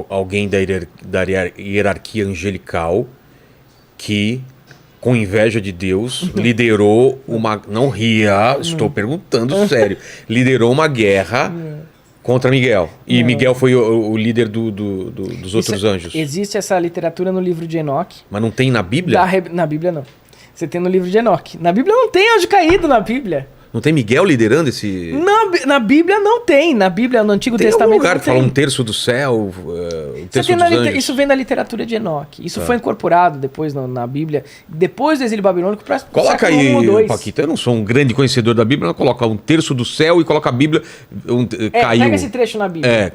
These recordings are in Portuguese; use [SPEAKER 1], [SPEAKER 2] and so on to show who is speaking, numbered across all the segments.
[SPEAKER 1] alguém da hierarquia angelical que, com inveja de Deus, liderou uma... Não ria, estou perguntando sério. Liderou uma guerra contra Miguel. E Miguel foi o líder dos outros anjos.
[SPEAKER 2] Existe essa literatura no livro de Enoque.
[SPEAKER 1] Mas não tem na Bíblia?
[SPEAKER 2] Na Bíblia não. Você tem no livro de Enoque. Na Bíblia não tem anjo caído na Bíblia.
[SPEAKER 1] Não tem Miguel liderando esse...
[SPEAKER 2] Na Bíblia não tem. Na Bíblia, no Antigo
[SPEAKER 1] Tem
[SPEAKER 2] Testamento
[SPEAKER 1] algum lugar
[SPEAKER 2] não
[SPEAKER 1] que fala
[SPEAKER 2] tem.
[SPEAKER 1] um terço do céu, um terço dos anjos.
[SPEAKER 2] Isso vem da literatura de Enoque. Isso foi incorporado depois na Bíblia. Depois do exílio babilônico para
[SPEAKER 1] Coloca aí, Paquito. Eu não sou um grande conhecedor da Bíblia, mas coloca um terço do céu e coloca a Bíblia... caiu.
[SPEAKER 2] Pega esse trecho na Bíblia.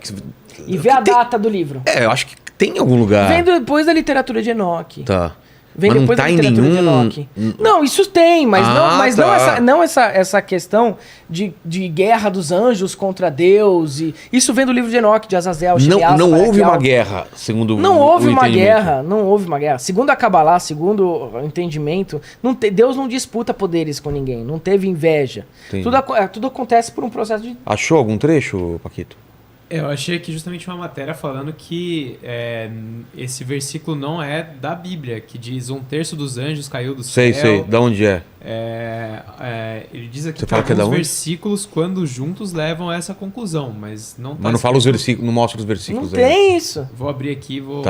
[SPEAKER 2] E vê a data do livro.
[SPEAKER 1] Eu acho que tem em algum lugar.
[SPEAKER 2] Vem depois da literatura de Enoque.
[SPEAKER 1] Tá.
[SPEAKER 2] Vem
[SPEAKER 1] Mas
[SPEAKER 2] depois
[SPEAKER 1] não tá
[SPEAKER 2] da
[SPEAKER 1] em
[SPEAKER 2] literatura de
[SPEAKER 1] nenhum...
[SPEAKER 2] Enoque. Não, isso tem, mas
[SPEAKER 1] tá.
[SPEAKER 2] não essa questão de guerra dos anjos contra Deus. Isso vem do livro de Enoque, de Azazel.
[SPEAKER 1] Não houve uma guerra, segundo
[SPEAKER 2] Não houve
[SPEAKER 1] o
[SPEAKER 2] uma
[SPEAKER 1] entendimento.
[SPEAKER 2] guerra, não houve uma guerra. Segundo a Kabbalah, segundo o entendimento, Deus não disputa poderes com ninguém, não teve inveja. Tudo acontece por um processo de...
[SPEAKER 1] Achou algum trecho, Paquito?
[SPEAKER 3] Eu achei aqui justamente uma matéria falando que esse versículo não é da Bíblia, que diz 1/3 dos anjos caiu do céu.
[SPEAKER 1] Sei. Da onde é?
[SPEAKER 3] Ele diz aqui
[SPEAKER 1] Você fala que é da onde?
[SPEAKER 3] versículos, quando juntos, levam a essa conclusão, mas não tá
[SPEAKER 1] Mas não fala os versículos, não mostra os versículos.
[SPEAKER 2] Não tem isso.
[SPEAKER 3] Vou abrir aqui e vou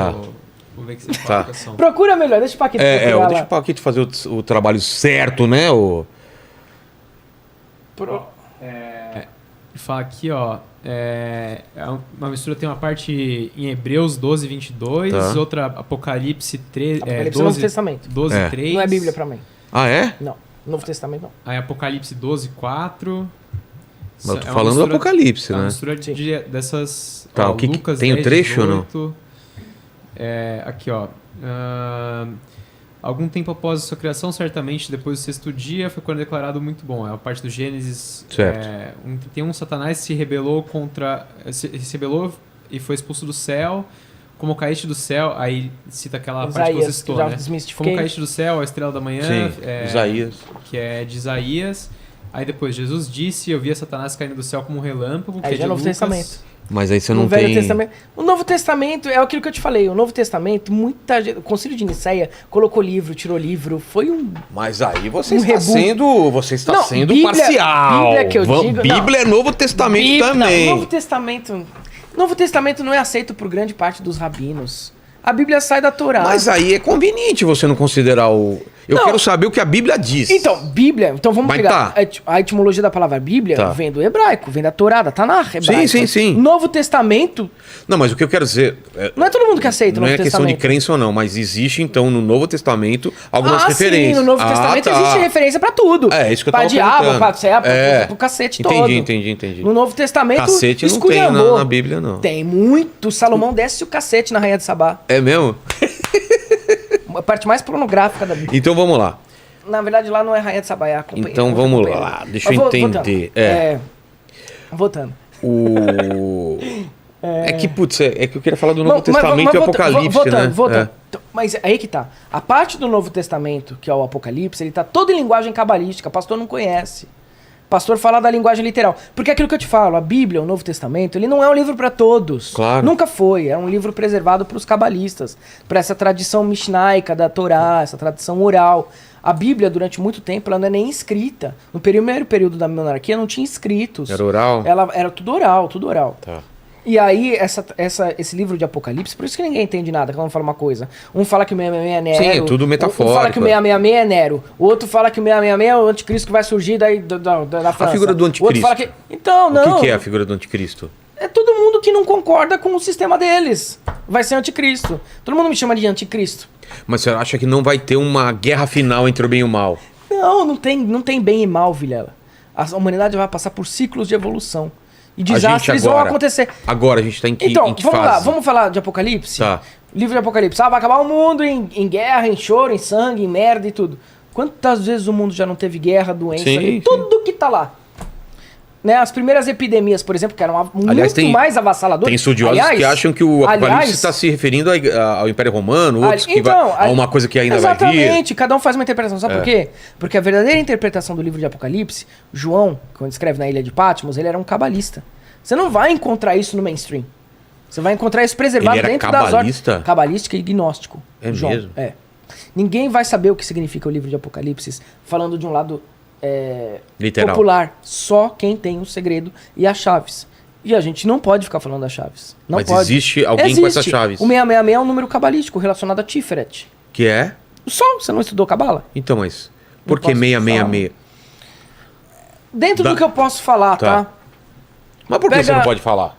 [SPEAKER 3] ver que você
[SPEAKER 1] Tá.
[SPEAKER 3] fala.
[SPEAKER 2] Procura melhor, deixa o Paquito procurar lá.
[SPEAKER 1] Deixa o Paquito fazer o trabalho certo, né?
[SPEAKER 3] Ele fala aqui, ó. Uma mistura, tem uma parte em Hebreus 12, 22, outra Apocalipse 13,
[SPEAKER 2] Apocalipse é Novo Testamento.
[SPEAKER 3] 12, 3.
[SPEAKER 2] Não é Bíblia pra mim.
[SPEAKER 1] Ah, é?
[SPEAKER 2] Não, Novo Testamento não.
[SPEAKER 3] Aí Apocalipse 12, 4.
[SPEAKER 1] Mas eu tô falando do Apocalipse, né?
[SPEAKER 3] É uma mistura dessas...
[SPEAKER 1] Tá,
[SPEAKER 3] ó, Lucas
[SPEAKER 1] tem
[SPEAKER 3] 10,
[SPEAKER 1] o trecho
[SPEAKER 3] 18,
[SPEAKER 1] ou não?
[SPEAKER 3] Aqui, ó. Algum tempo após a sua criação, certamente depois do sexto dia, foi quando declarado muito bom. É a parte do Gênesis.
[SPEAKER 1] Certo.
[SPEAKER 3] 1:31, Satanás se rebelou e foi expulso do céu. Como caíste do céu, aí cita aquela parte que você citou, né? Como caíste do céu, a estrela da manhã.
[SPEAKER 1] Sim, Isaías.
[SPEAKER 3] Que é de Isaías. Aí depois, Jesus disse, eu via Satanás caindo do céu como um relâmpago.
[SPEAKER 2] Aí já é Novo Testamento.
[SPEAKER 1] Mas aí você não
[SPEAKER 2] No Velho
[SPEAKER 1] tem...
[SPEAKER 2] Testamento. O Novo Testamento é aquilo que eu te falei. O Novo Testamento, muita gente... O Concílio de Nicéia colocou livro, tirou livro. Foi um...
[SPEAKER 1] Mas aí você
[SPEAKER 2] está
[SPEAKER 1] sendo
[SPEAKER 2] Bíblia,
[SPEAKER 1] parcial.
[SPEAKER 2] Bíblia que eu digo...
[SPEAKER 1] Bíblia é Novo Testamento também.
[SPEAKER 2] Novo Testamento não é aceito por grande parte dos rabinos. A Bíblia sai da Torá.
[SPEAKER 1] Mas aí é conveniente você não considerar o... Eu quero saber o que a Bíblia diz.
[SPEAKER 2] Então vamos pegar. A etimologia da palavra Bíblia vem do hebraico, vem da Torá, da Tanakh hebraica.
[SPEAKER 1] Sim.
[SPEAKER 2] Novo Testamento...
[SPEAKER 1] Não, mas o que eu quero dizer...
[SPEAKER 2] Não é todo mundo que aceita o Novo Testamento.
[SPEAKER 1] Não é questão de crença ou não, mas existe então no Novo Testamento algumas referências.
[SPEAKER 2] Sim, no Novo Testamento existe referência pra tudo.
[SPEAKER 1] É isso que eu tava
[SPEAKER 2] pra diabo,
[SPEAKER 1] perguntando.
[SPEAKER 2] pra céu, pro cacete todo.
[SPEAKER 1] Entendi.
[SPEAKER 2] No Novo Testamento...
[SPEAKER 1] Cacete não tem na Bíblia, não.
[SPEAKER 2] Tem muito. Salomão desce o cacete na Rainha de Sabá.
[SPEAKER 1] É mesmo?
[SPEAKER 2] A parte mais pornográfica da Bíblia.
[SPEAKER 1] Então vamos lá.
[SPEAKER 2] Na verdade, lá não é Rainha de Sabá, é a companhia.
[SPEAKER 1] Então vamos lá, deixa eu entender.
[SPEAKER 2] Voltando.
[SPEAKER 1] É que eu queria falar do Novo Testamento e Apocalipse, né?
[SPEAKER 2] Voltando. Mas aí que tá. A parte do Novo Testamento, que é o Apocalipse, ele tá todo em linguagem cabalística. O pastor não conhece. O pastor fala da linguagem literal. Porque é aquilo que eu te falo, a Bíblia, o Novo Testamento, ele não é um livro para todos.
[SPEAKER 1] Claro.
[SPEAKER 2] Nunca foi. É um livro preservado para os cabalistas, para essa tradição mishnaica da Torá, essa tradição oral. A Bíblia, durante muito tempo, ela não é nem escrita. No primeiro período da monarquia, não tinha escritos.
[SPEAKER 1] Era oral?
[SPEAKER 2] Ela era tudo oral.
[SPEAKER 1] Tá.
[SPEAKER 2] E aí, esse livro de Apocalipse, por isso que ninguém entende nada, cada um fala uma coisa. Um fala que o 666 é Nero.
[SPEAKER 1] Sim, é tudo metafórico.
[SPEAKER 2] Um fala que o 666 é Nero. O outro fala que o 666 é o anticristo que vai surgir da França.
[SPEAKER 1] A figura do anticristo.
[SPEAKER 2] O outro fala que... Então, não.
[SPEAKER 1] O que é a figura do anticristo?
[SPEAKER 2] É todo mundo que não concorda com o sistema deles. Vai ser anticristo. Todo mundo me chama de anticristo.
[SPEAKER 1] Mas você acha que não vai ter uma guerra final entre o bem e o mal?
[SPEAKER 2] Não tem bem e mal, Vilela. A humanidade vai passar por ciclos de evolução. E desastres vão acontecer.
[SPEAKER 1] Agora a gente tá em que
[SPEAKER 2] Então, vamos
[SPEAKER 1] fase?
[SPEAKER 2] lá, vamos falar de Apocalipse?
[SPEAKER 1] Tá.
[SPEAKER 2] Livro de Apocalipse. Vai acabar o mundo em guerra, em choro, em sangue, em merda e tudo. Quantas vezes o mundo já não teve guerra, doença, tudo que tá lá? Né? As primeiras epidemias, por exemplo, que eram muito mais avassaladoras.
[SPEAKER 1] Tem estudiosos que acham que o Apocalipse está se referindo ao Império Romano, outros que a uma coisa que ainda vai vir.
[SPEAKER 2] Exatamente, cada um faz uma interpretação. Sabe por quê? Porque a verdadeira interpretação do livro de Apocalipse, João, quando escreve na Ilha de Patmos, ele era um cabalista. Você não vai encontrar isso no mainstream. Você vai encontrar isso preservado
[SPEAKER 1] Ele era
[SPEAKER 2] dentro das
[SPEAKER 1] cabalista?
[SPEAKER 2] ordens. Cabalística e gnóstico.
[SPEAKER 1] É
[SPEAKER 2] João.
[SPEAKER 1] mesmo?
[SPEAKER 2] É. Ninguém vai saber o que significa o livro de Apocalipse, falando de um lado
[SPEAKER 1] Literal.
[SPEAKER 2] popular. Só quem tem o segredo e as chaves. E a gente não pode ficar falando das chaves. Não
[SPEAKER 1] Mas
[SPEAKER 2] pode.
[SPEAKER 1] existe alguém com essas chaves?
[SPEAKER 2] O 666 é um número cabalístico relacionado a Tiferet.
[SPEAKER 1] Que é?
[SPEAKER 2] O Sol, você não estudou cabala?
[SPEAKER 1] Então, mas... Por que
[SPEAKER 2] posso
[SPEAKER 1] 666?
[SPEAKER 2] Dentro do que eu posso falar, tá?
[SPEAKER 1] Mas por que você não pode falar?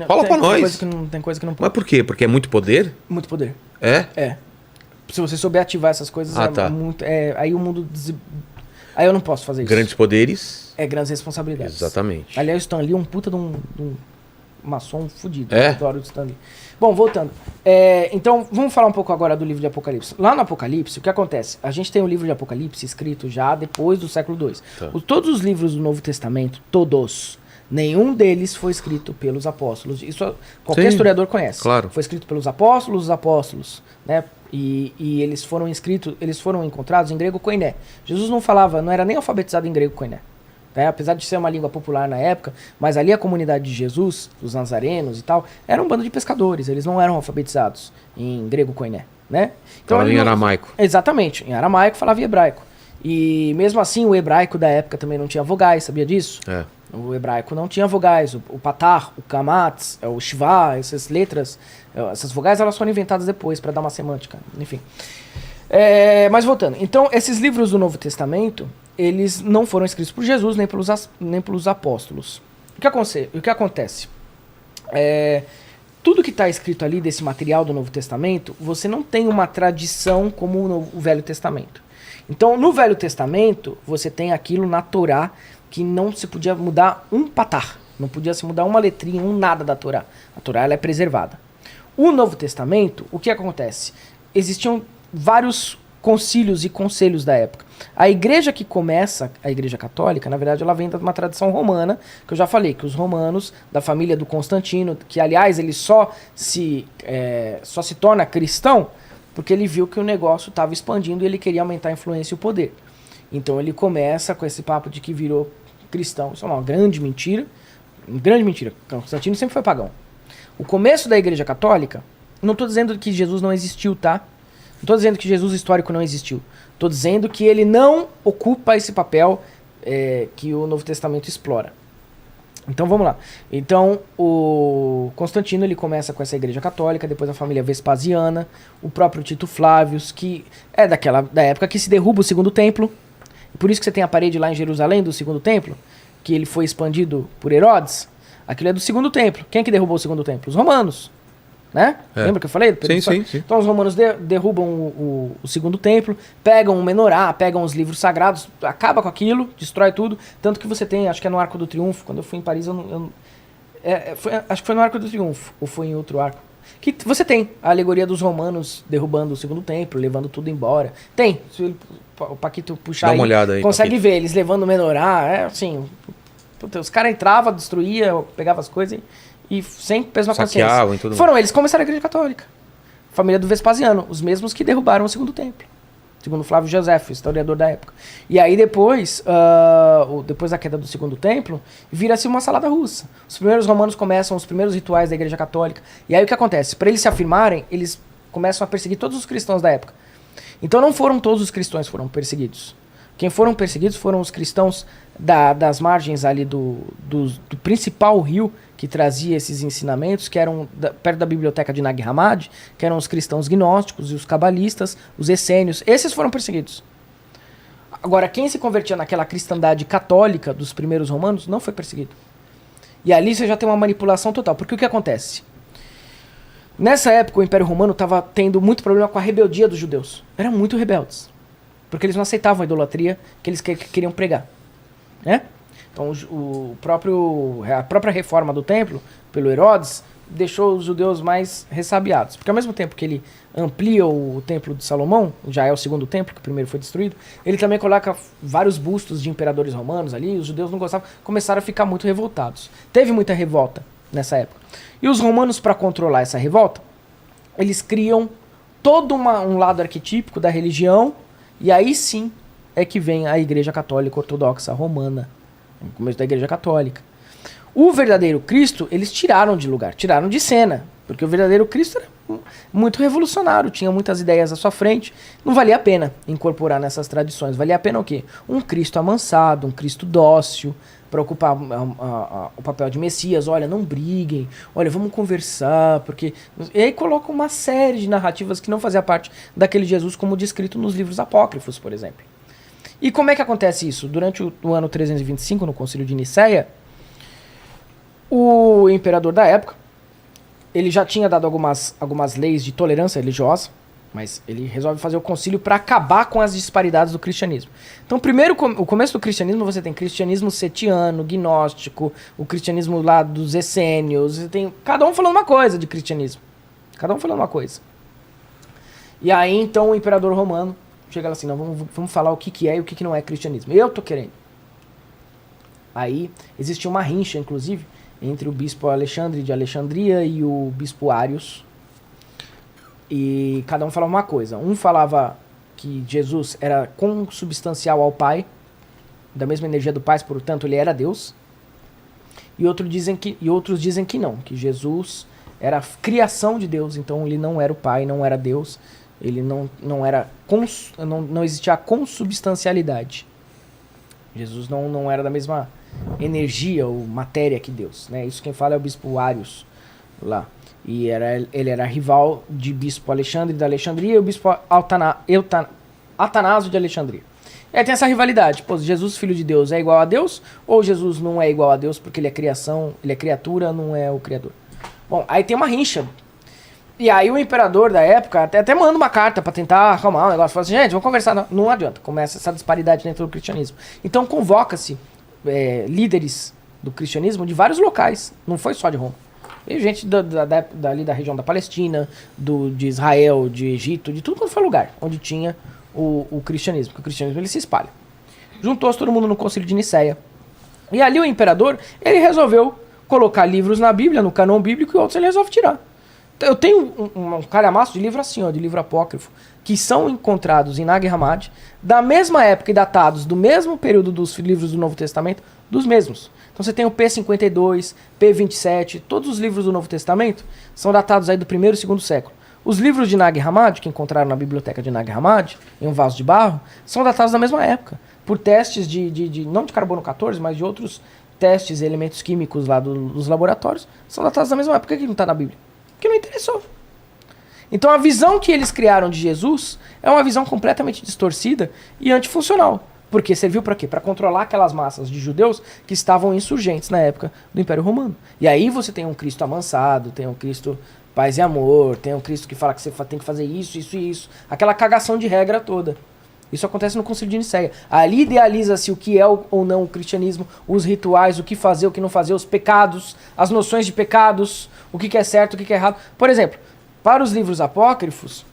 [SPEAKER 1] Fala pra nós.
[SPEAKER 2] Tem coisa que não pode.
[SPEAKER 1] Mas por quê? Porque é muito poder?
[SPEAKER 2] Muito poder.
[SPEAKER 1] É?
[SPEAKER 2] É. Se você souber ativar essas coisas,
[SPEAKER 1] tá.
[SPEAKER 2] muito. Aí o mundo. Aí eu não posso fazer isso.
[SPEAKER 1] Grandes poderes?
[SPEAKER 2] É grandes responsabilidades.
[SPEAKER 1] Exatamente.
[SPEAKER 2] Aliás, o Stan Lee é um puta de um maçom fudido.
[SPEAKER 1] É?
[SPEAKER 2] Eu adoro o Stan Lee. Bom, voltando. Então, vamos falar um pouco agora do livro de Apocalipse. Lá no Apocalipse, o que acontece? A gente tem o livro de Apocalipse escrito já depois do século II.
[SPEAKER 1] Tá.
[SPEAKER 2] Todos os livros do Novo Testamento, todos, nenhum deles foi escrito pelos apóstolos. Isso qualquer
[SPEAKER 1] Sim,
[SPEAKER 2] historiador conhece.
[SPEAKER 1] claro.
[SPEAKER 2] Foi escrito pelos apóstolos, né? E eles foram encontrados em grego koiné. Jesus não falava, não era nem alfabetizado em grego koiné. Né? Apesar de ser uma língua popular na época, mas ali a comunidade de Jesus, os nazarenos e tal, era um bando de pescadores, eles não eram alfabetizados em grego koiné, né? Então,
[SPEAKER 1] Falava em aramaico.
[SPEAKER 2] Exatamente, em aramaico falava em hebraico. E mesmo assim o hebraico da época também não tinha vogais, sabia disso?
[SPEAKER 1] É.
[SPEAKER 2] O hebraico não tinha vogais, o patar, o kamatz, o shivá, essas letras, essas vogais elas foram inventadas depois para dar uma semântica, enfim. Mas voltando, então esses livros do Novo Testamento, eles não foram escritos por Jesus nem pelos apóstolos. O que acontece? Tudo que está escrito ali desse material do Novo Testamento, você não tem uma tradição como o Velho Testamento. Então, no Velho Testamento, você tem aquilo na Torá que não se podia mudar um patar, não podia se mudar uma letrinha, um nada da Torá. A Torá ela é preservada. O Novo Testamento, o que acontece? Existiam vários concílios e conselhos da época. A igreja que começa, a igreja católica, na verdade ela vem de uma tradição romana, que eu já falei, que os romanos, da família do Constantino, que aliás ele só se torna cristão porque ele viu que o negócio estava expandindo e ele queria aumentar a influência e o poder. Então ele começa com esse papo de que virou cristão. Isso é uma grande mentira. Uma grande mentira. Constantino sempre foi pagão. O começo da igreja católica, não estou dizendo que Jesus não existiu, tá? Não estou dizendo que Jesus histórico não existiu. Estou dizendo que ele não ocupa esse papel que o Novo Testamento explora. Então vamos lá. Então o Constantino ele começa com essa igreja católica, depois a família Vespasiana, o próprio Tito Flávios, que é da época que se derruba o segundo templo. Por isso que você tem a parede lá em Jerusalém do segundo templo, que ele foi expandido por Herodes. Aquilo é do segundo templo. Quem é que derrubou o segundo templo? Os romanos. Né? Lembra que eu falei?
[SPEAKER 1] Sim.
[SPEAKER 2] Então os romanos derrubam o segundo templo, pegam o menorá, pegam os livros sagrados, acaba com aquilo, destrói tudo. Tanto que você tem, acho que é no Arco do Triunfo, quando eu fui em Paris, acho que foi no Arco do Triunfo, ou foi em outro arco. Que você tem a alegoria dos romanos derrubando o segundo templo, levando tudo embora. Tem, se o Paquito puxar
[SPEAKER 1] Dá uma olhada aí,
[SPEAKER 2] consegue
[SPEAKER 1] Paquito.
[SPEAKER 2] ver eles levando o menorá, assim, os caras entravam, destruíam, pegavam as coisas e sem peso na
[SPEAKER 1] Saqueavam
[SPEAKER 2] consciência.
[SPEAKER 1] e tudo
[SPEAKER 2] Foram eles que começaram a igreja católica. Família do Vespasiano, os mesmos que derrubaram o segundo templo. Segundo Flávio Josefo, historiador da época. E aí depois da queda do segundo templo, vira-se uma salada russa. Os primeiros romanos começam os primeiros rituais da igreja católica. E aí o que acontece? Para eles se afirmarem, eles começam a perseguir todos os cristãos da época. Então não foram todos os cristãos que foram perseguidos. Quem foram perseguidos foram os cristãos das margens ali do principal rio que trazia esses ensinamentos, que eram perto da biblioteca de Nag Hammadi, que eram os cristãos gnósticos e os cabalistas, os essênios. Esses foram perseguidos. Agora, quem se convertia naquela cristandade católica dos primeiros romanos não foi perseguido. E ali você já tem uma manipulação total. Porque o que acontece? Nessa época, o Império Romano estava tendo muito problema com a rebeldia dos judeus. Eram muito rebeldes. Porque eles não aceitavam a idolatria que eles queriam pregar. Né? Então a própria reforma do templo, pelo Herodes, deixou os judeus mais ressabiados. Porque ao mesmo tempo que ele amplia o templo de Salomão, já é o segundo templo, que o primeiro foi destruído, ele também coloca vários bustos de imperadores romanos ali, os judeus não gostavam, começaram a ficar muito revoltados. Teve muita revolta nessa época. E os romanos, para controlar essa revolta, eles criam todo um lado arquetípico da religião, e aí sim é que vem a Igreja Católica Ortodoxa Romana, no começo da Igreja Católica. O verdadeiro Cristo, eles tiraram de lugar, tiraram de cena. Porque o verdadeiro Cristo era muito revolucionário, tinha muitas ideias à sua frente. Não valia a pena incorporar nessas tradições. Valia a pena o quê? Um Cristo amansado, um Cristo dócil, para ocupar o papel de Messias. Olha, não briguem, olha, vamos conversar, porque... E aí coloca uma série de narrativas que não fazia parte daquele Jesus como descrito nos livros apócrifos, por exemplo. E como é que acontece isso? Durante o ano 325, no Concílio de Nicéia, o imperador da época, ele já tinha dado algumas leis de tolerância religiosa, mas ele resolve fazer o concílio para acabar com as disparidades do cristianismo. Então, primeiro, o começo do cristianismo, você tem cristianismo setiano, gnóstico, o cristianismo lá dos essênios, você tem cada um falando uma coisa de cristianismo. Cada um falando uma coisa. E aí, então, o imperador romano chega lá assim, não, vamos falar o que é e o que não é cristianismo. Eu tô querendo. Aí, existia uma rincha, inclusive, entre o bispo Alexandre de Alexandria e o bispo Arius. E cada um falava uma coisa. Um falava que Jesus era consubstancial ao Pai, da mesma energia do Pai, portanto ele era Deus. E outros dizem que não, que Jesus era a criação de Deus, então ele não era o Pai, não era Deus, ele não existia a consubstancialidade. Jesus não era da mesma energia ou matéria que Deus, né? Isso quem fala é o bispo Arius lá. E ele era rival de bispo Alexandre de Alexandria e o bispo Atanásio de Alexandria. E aí tem essa rivalidade. Pô, Jesus, filho de Deus, é igual a Deus? Ou Jesus não é igual a Deus porque ele é criação, ele é criatura, não é o criador? Bom, aí tem uma rincha. E aí o imperador da época até manda uma carta para tentar arrumar um negócio. Fala assim, gente, vamos conversar. Não adianta. Começa essa disparidade dentro do cristianismo. Então convoca-se líderes do cristianismo de vários locais. Não foi só de Roma. Veio gente dali da região da Palestina, de Israel, de Egito, de tudo quanto foi lugar onde tinha o cristianismo. Porque o cristianismo ele se espalha. Juntou-se todo mundo no Concílio de Nicéia. E ali o imperador, ele resolveu colocar livros na Bíblia, no cânon bíblico, e outros ele resolve tirar. Eu tenho um calhamaço de livro assim, ó, de livro apócrifo, que são encontrados em Nag Hammadi, da mesma época e datados do mesmo período dos livros do Novo Testamento, dos mesmos. Então você tem o P52, P27, todos os livros do Novo Testamento são datados aí do 1º e 2º século. Os livros de Nag Hammadi, que encontraram na biblioteca de Nag Hammadi, em um vaso de barro, são datados da mesma época, por testes não de carbono 14, mas de outros testes e elementos químicos lá dos laboratórios, são datados da mesma época. Por que não está na Bíblia? Porque não interessou. Então a visão que eles criaram de Jesus é uma visão completamente distorcida e antifuncional. Porque serviu para quê? Para controlar aquelas massas de judeus que estavam insurgentes na época do Império Romano. E aí você tem um Cristo amansado, tem um Cristo paz e amor, tem um Cristo que fala que você tem que fazer isso, isso e isso. Aquela cagação de regra toda. Isso acontece no Concílio de Nicéia. Ali idealiza-se o que é ou não o cristianismo, os rituais, o que fazer, o que não fazer, os pecados, as noções de pecados, o que é certo, o que é errado. Por exemplo, para os livros apócrifos,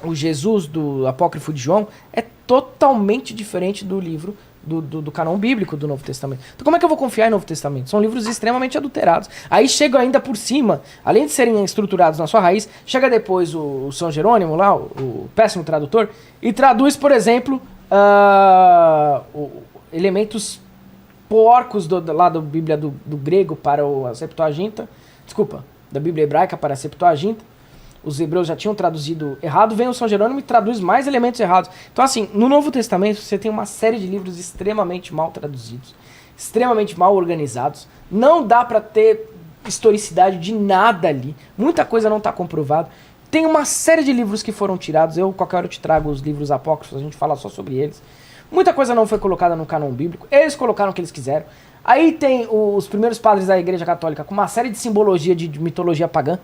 [SPEAKER 2] o Jesus do apócrifo de João é totalmente diferente do livro do canon bíblico do Novo Testamento. Então como é que eu vou confiar em Novo Testamento? São livros extremamente adulterados. Aí chega ainda por cima, além de serem estruturados na sua raiz, chega depois o São Jerônimo lá, o péssimo tradutor, e traduz, por exemplo, elementos porcos lá da Bíblia do grego para a Septuaginta, da Bíblia hebraica para a Septuaginta. Os hebreus já tinham traduzido errado, vem o São Jerônimo e traduz mais elementos errados. Então assim, no Novo Testamento você tem uma série de livros extremamente mal traduzidos, extremamente mal organizados, não dá para ter historicidade de nada ali, muita coisa não está comprovada. Tem uma série de livros que foram tirados, qualquer hora eu te trago os livros apócrifos, a gente fala só sobre eles. Muita coisa não foi colocada no cânon bíblico, eles colocaram o que eles quiseram. Aí tem os primeiros padres da Igreja Católica com uma série de simbologia de mitologia pagã,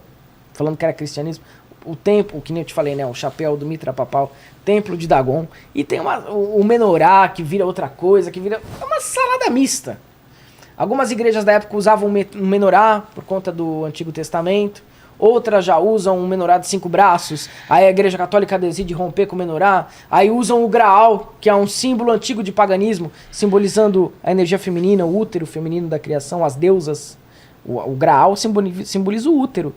[SPEAKER 2] falando que era cristianismo, o templo, que nem eu te falei, né, o chapéu do Mitra Papal, templo de Dagon, e tem o menorá, que vira outra coisa, é uma salada mista. Algumas igrejas da época usavam um menorá por conta do Antigo Testamento, outras já usam um menorá de 5 braços, aí a Igreja Católica decide romper com o menorá, aí usam o Graal, que é um símbolo antigo de paganismo, simbolizando a energia feminina, o útero feminino da criação, as deusas. O Graal simboliza o útero